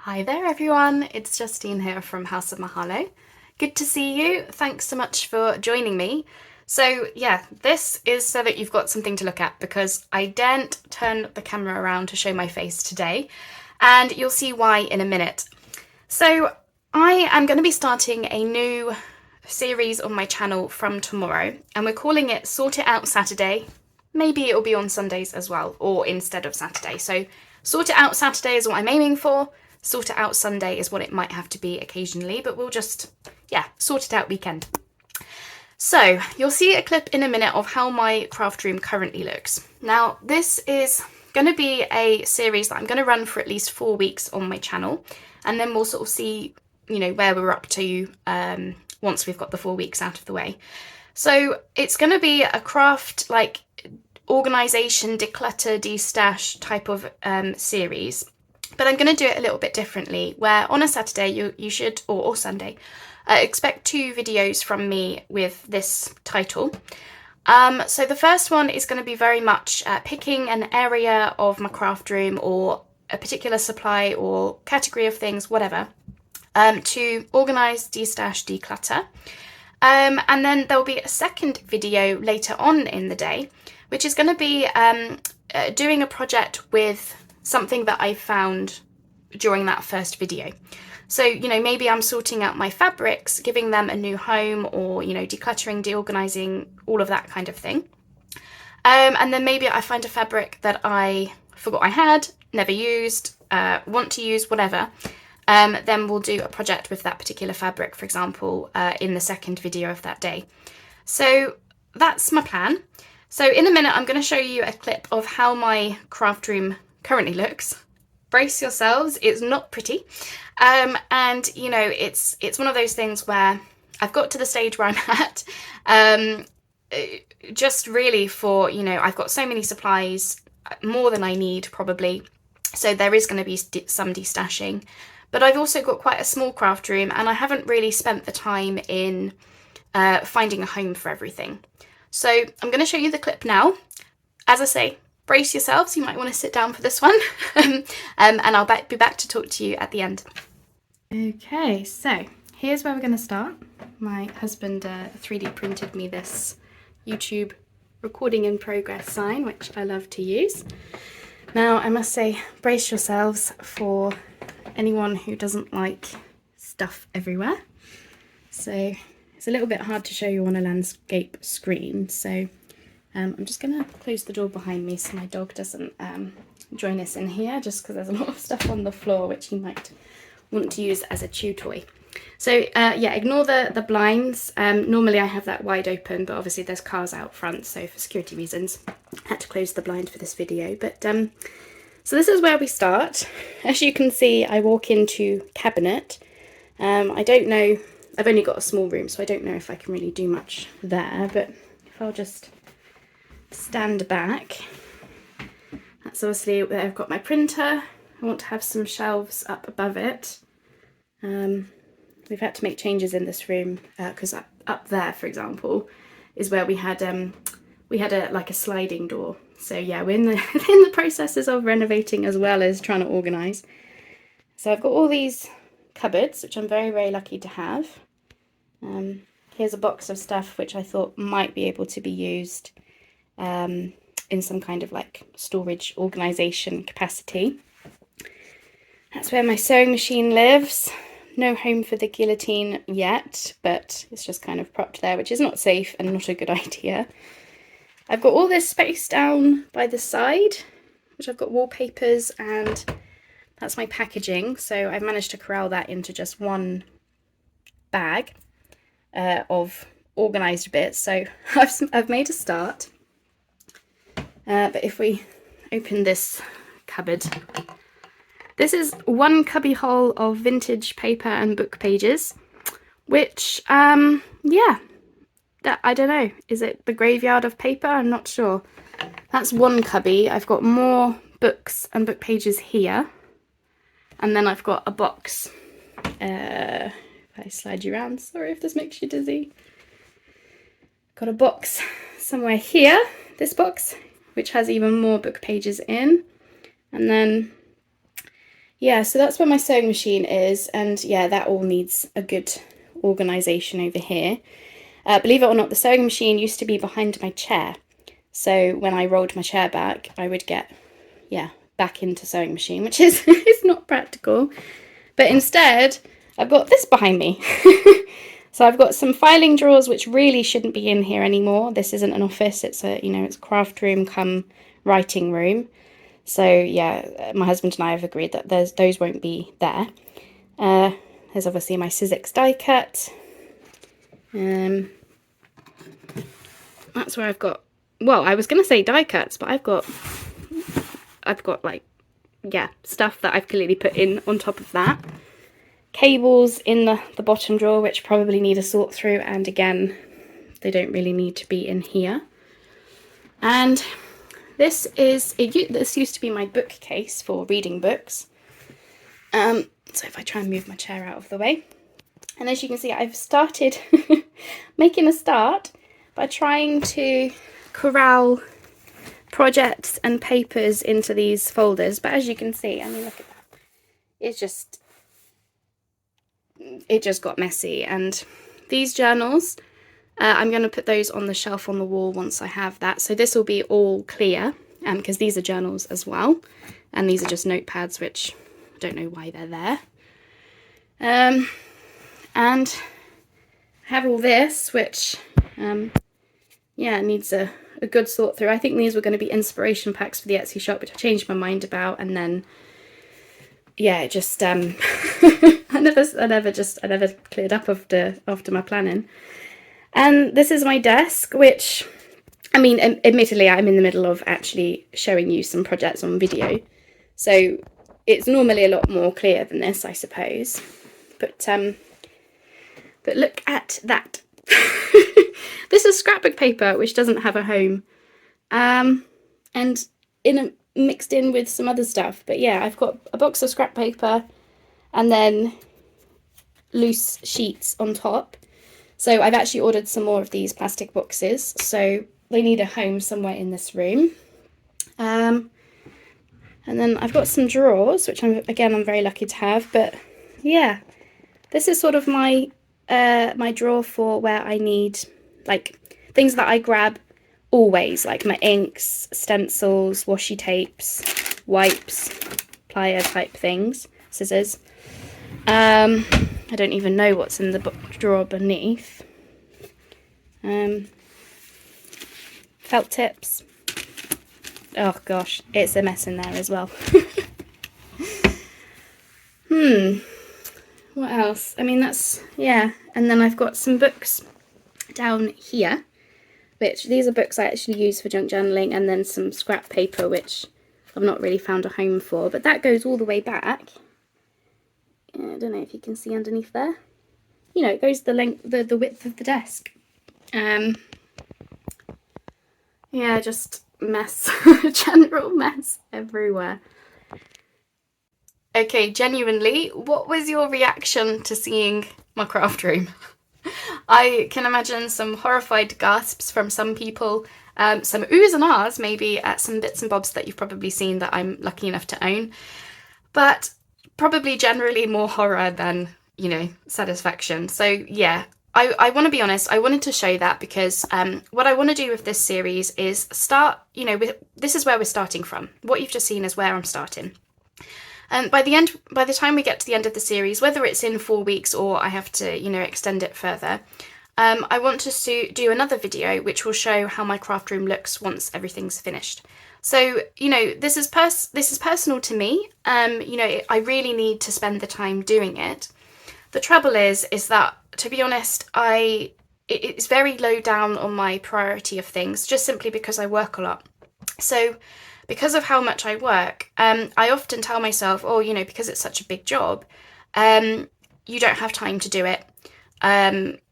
Hi there everyone, it's Justine here from House of Mahalo. Good to see you, thanks so much for joining me. So yeah, this is so that you've got something to look at because I daren't turn the camera around to show my face today, and you'll see why in a minute. So I am going to be starting a new series on my channel from tomorrow, and we're calling it Sort It Out Saturday. Maybe it'll be on Sundays as well, or instead of Saturday. So Sort It Out Saturday is what I'm aiming for. Sort It Out Sunday is what it might have to be occasionally, but we'll just, sort it out weekend. So you'll see a clip in a minute of how my craft room currently looks. Now, this is going to be a series that I'm going to run for at least 4 weeks on my channel, and then we'll sort of see, where we're up to once we've got the 4 weeks out of the way. So it's going to be a craft, like, organisation, declutter, de-stash type of series. But I'm going to do it a little bit differently, where on a Saturday you should, or Sunday, expect 2 videos from me with this title. So the first one is going to be very much picking an area of my craft room or a particular supply or category of things, whatever, to organise, de-stash, declutter. And then there'll be a second video later on in the day, which is going to be doing a project with something that I found during that first video. So, maybe I'm sorting out my fabrics, giving them a new home, or, decluttering, deorganizing, all of that kind of thing. And then maybe I find a fabric that I forgot I had, never used, want to use, whatever. Then we'll do a project with that particular fabric, for example, in the second video of that day. So that's my plan. So in a minute, I'm going to show you a clip of how my craft room currently looks. Brace yourselves, it's not pretty. And it's one of those things where I've got to the stage where I'm at, just really for, I've got so many supplies, more than I need probably. So there is going to be some destashing, but I've also got quite a small craft room and I haven't really spent the time in finding a home for everything. So I'm going to show you the clip now. As I say, brace yourselves, you might want to sit down for this one. And I'll be back to talk to you at the end. Okay, so here's where we're going to start. My husband 3D printed me this YouTube recording in progress sign, which I love to use. Now, I must say, brace yourselves for anyone who doesn't like stuff everywhere. So it's a little bit hard to show you on a landscape screen, so I'm just going to close the door behind me so my dog doesn't join us in here, just because there's a lot of stuff on the floor which he might want to use as a chew toy. So ignore the blinds. Normally I have that wide open, but obviously there's cars out front, so for security reasons I had to close the blind for this video. But so this is where we start. As you can see, I walk into cabinet. I don't know, I've only got a small room, so I don't know if I can really do much there, but if I'll just stand back, that's obviously where I've got my printer. I want to have some shelves up above it. We've had to make changes in this room because up there, for example, is where we had a sliding door. So yeah, we're in the processes of renovating as well as trying to organise. So I've got all these cupboards, which I'm very, very lucky to have. Here's a box of stuff which I thought might be able to be used in some kind of like storage organisation capacity. That's where my sewing machine lives. No home for the guillotine yet, but it's just kind of propped there, which is not safe and not a good idea. I've got all this space down by the side, which I've got wallpapers, and that's my packaging. So I've managed to corral that into just one bag of organised bits. So I've made a start. But if we open this cupboard, this is one cubby hole of vintage paper and book pages, which, I don't know, is it the graveyard of paper? I'm not sure. That's one cubby. I've got more books and book pages here. And then I've got a box. If I slide you around, sorry if this makes you dizzy. Got a box somewhere here, this box, which has even more book pages in. And then Yeah, so that's where my sewing machine is, and yeah, that all needs a good organisation over here. Believe it or not, the sewing machine used to be behind my chair. So when I rolled my chair back, I would get, yeah, back into sewing machine, which is is not practical. But instead, I've got this behind me. So I've got some filing drawers which really shouldn't be in here anymore. This isn't an office, it's a, it's a craft room come writing room. So yeah, my husband and I have agreed that those won't be there. There's obviously my Sizzix die cut. That's where I've got, well, I was going to say die cuts, but I've got like, yeah, stuff that I've clearly put in on top of that. Cables in the bottom drawer, which probably need a sort through, and again, they don't really need to be in here. And this used to be my bookcase for reading books. So if I try and move my chair out of the way. And as you can see, I've started making a start by trying to corral projects and papers into these folders. But as you can see, I mean, look at that. It just got messy. And these journals, I'm going to put those on the shelf on the wall once I have that. So this will be all clear, because these are journals as well. And these are just notepads, which I don't know why they're there. And I have all this, which, yeah, needs a good sort through. I think these were going to be inspiration packs for the Etsy shop, which I changed my mind about, and then, yeah, it just, I never cleared up after my planning. And this is my desk, which, I mean, admittedly, I'm in the middle of actually showing you some projects on video, so it's normally a lot more clear than this, I suppose. But look at that. This is scrapbook paper, which doesn't have a home, and mixed in with some other stuff. But yeah, I've got a box of scrap paper and then loose sheets on top. So I've actually ordered some more of these plastic boxes, so they need a home somewhere in this room. And then I've got some drawers, which I'm very lucky to have. But yeah, this is sort of my my drawer for where I need, like, things that I grab always, like my inks, stencils, washi tapes, wipes, plier type things, scissors. I don't even know what's in the drawer beneath. Felt tips. Oh gosh, it's a mess in there as well. What else? I mean, that's, yeah. And then I've got some books down here, which these are books I actually use for junk journaling, and then some scrap paper, which I've not really found a home for. But that goes all the way back. I don't know if you can see underneath there. You know, it goes the width of the desk. Yeah, just mess. General mess everywhere. Okay, genuinely, what was your reaction to seeing my craft room? I can imagine some horrified gasps from some people, some oohs and ahs maybe at some bits and bobs that you've probably seen that I'm lucky enough to own, but probably generally more horror than, satisfaction. So yeah, I want to be honest, I wanted to show that because what I want to do with this series is start, this is where we're starting from. What you've just seen is where I'm starting. And by the time we get to the end of the series, whether it's in 4 weeks or I have to, extend it further, I want to do another video which will show how my craft room looks once everything's finished. So, this is personal to me. I really need to spend the time doing it. The trouble is that, to be honest, it's very low down on my priority of things, just simply because I work a lot. So because of how much I work, I often tell myself, because it's such a big job, you don't have time to do it.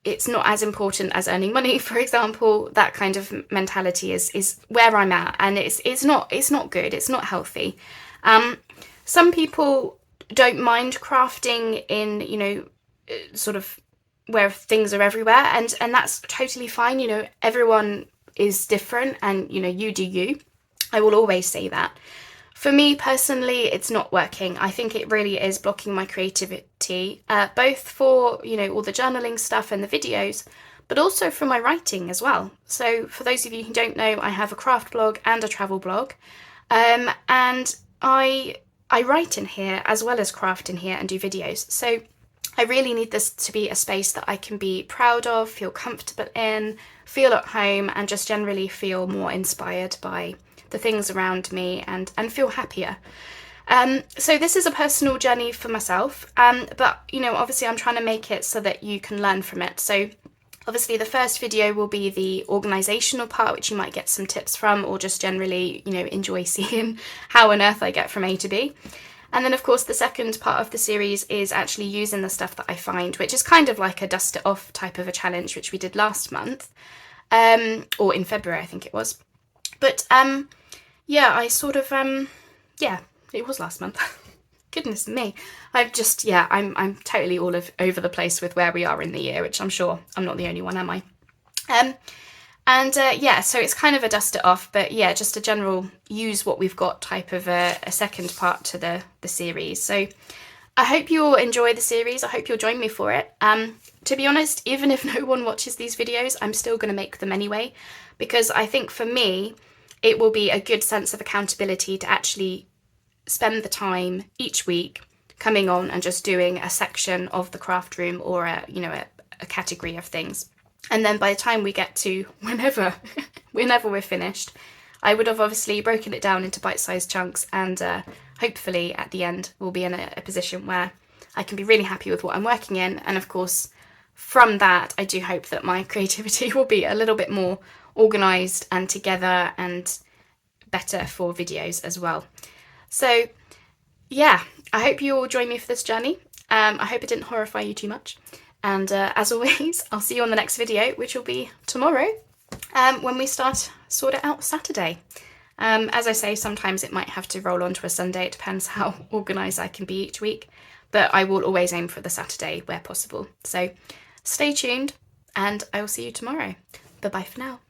It's not as important as earning money, for example. That kind of mentality is where I'm at, and it's not good. It's not healthy. Some people don't mind crafting in, sort of where things are everywhere, and that's totally fine. Everyone is different, and you do you. I will always say that. For me personally, it's not working. I think it really is blocking my creativity, both for, all the journaling stuff and the videos, but also for my writing as well. So for those of you who don't know, I have a craft blog and a travel blog. And I write in here as well as craft in here and do videos. So I really need this to be a space that I can be proud of, feel comfortable in, feel at home, and just generally feel more inspired by the things around me and feel happier. So this is a personal journey for myself, but obviously I'm trying to make it so that you can learn from it. So obviously the first video will be the organisational part, which you might get some tips from, or just generally, enjoy seeing how on earth I get from A to B. And then of course the second part of the series is actually using the stuff that I find, which is kind of like a dust it off type of a challenge, which we did last month, or in February I think it was. But yeah, I sort of yeah, it was last month. Goodness me. I'm totally all over the place with where we are in the year, which I'm sure I'm not the only one, am I? Yeah, so it's kind of a dust it off, but yeah, just a general use what we've got type of a second part to the series. So I hope you'll enjoy the series. I hope you'll join me for it. To be honest, even if no one watches these videos, I'm still going to make them anyway, because I think for me, it will be a good sense of accountability to actually spend the time each week coming on and just doing a section of the craft room or a category of things. And then by the time we get to whenever we're finished, I would have obviously broken it down into bite-sized chunks, and hopefully at the end we'll be in a position where I can be really happy with what I'm working in. And of course, from that, I do hope that my creativity will be a little bit more organised and together and better for videos as well. So yeah, I hope you all join me for this journey. I hope it didn't horrify you too much. And as always, I'll see you on the next video, which will be tomorrow, when we start Sort It Out Saturday. As I say, sometimes it might have to roll on to a Sunday. It depends how organised I can be each week. But I will always aim for the Saturday where possible. So stay tuned, and I will see you tomorrow. Bye-bye for now.